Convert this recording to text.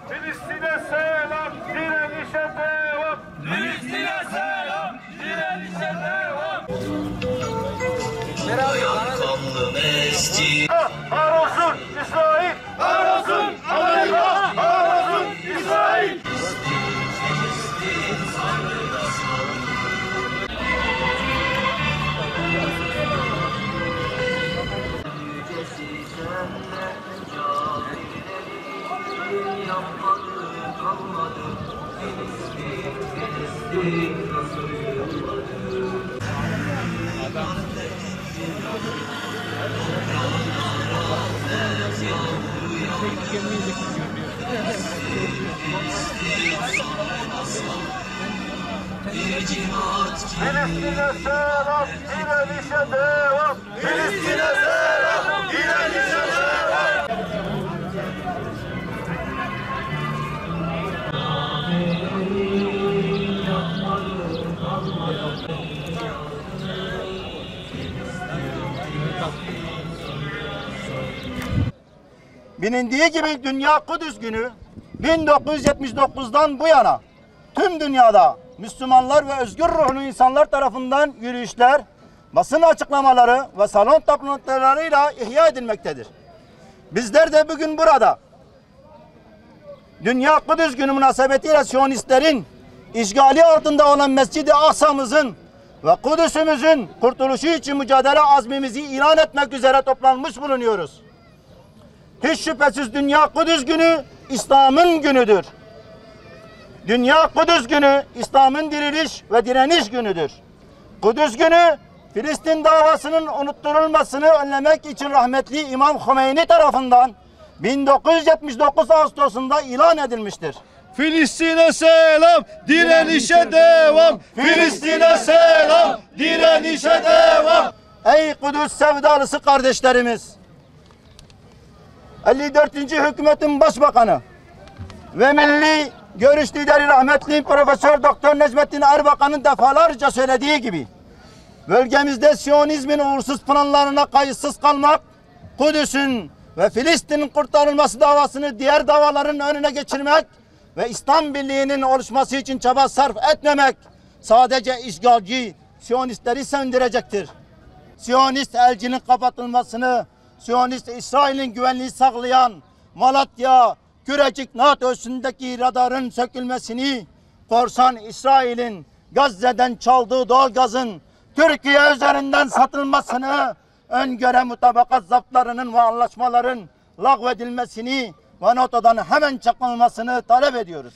Filistin'e selam, direnişe devam. Filistin'e selam, direnişe devam. Var olsun İsrail, var olsun Amerika, var olsun İsrail. Filistin'e selam, direnişe devam. Filistin'e selam, direnişe devam. Bilindiği gibi Dünya Kudüs Günü 1979'dan bu yana tüm dünyada Müslümanlar ve özgür ruhlu insanlar tarafından yürüyüşler, basın açıklamaları ve salon toplantılarıyla ihya edilmektedir. Bizler de bugün burada Dünya Kudüs Günü münasebetiyle Siyonistlerin işgali altında olan Mescid-i Aksa'mızın ve Kudüs'ümüzün kurtuluşu için mücadele azmimizi ilan etmek üzere toplanmış bulunuyoruz. Hiç şüphesiz Dünya Kudüs Günü İslam'ın günüdür. Dünya Kudüs Günü İslam'ın diriliş ve direniş günüdür. Kudüs Günü Filistin davasının unutturulmasını önlemek için rahmetli İmam Hümeyni tarafından 1979 Ağustos'unda ilan edilmiştir. Filistin'e selam, direnişe devam. Filistin'e selam, direnişe devam. Ey Kudüs sevdalısı kardeşlerimiz! 54. Hükümetin Başbakanı ve Milli Görüş lideri rahmetli Profesör Doktor Necmettin Erbakan'ın defalarca söylediği gibi bölgemizde Siyonizmin uğursuz planlarına kayıtsız kalmak, Kudüs'ün ve Filistin'in kurtarılması davasını diğer davaların önüne geçirmek ve İslam Birliği'nin oluşması için çaba sarf etmemek sadece işgalci Siyonistleri söndürecektir. Siyonist elcinin kapatılmasını, Siyonist İsrail'in güvenliği sağlayan Malatya, Kürecik NATO üstündeki radarın sökülmesini, korsan İsrail'in Gazze'den çaldığı doğalgazın Türkiye üzerinden satılmasını, öngöre mutabakat zaptlarının ve anlaşmaların lağvedilmesini ve NATO'dan hemen çakılmasını talep ediyoruz.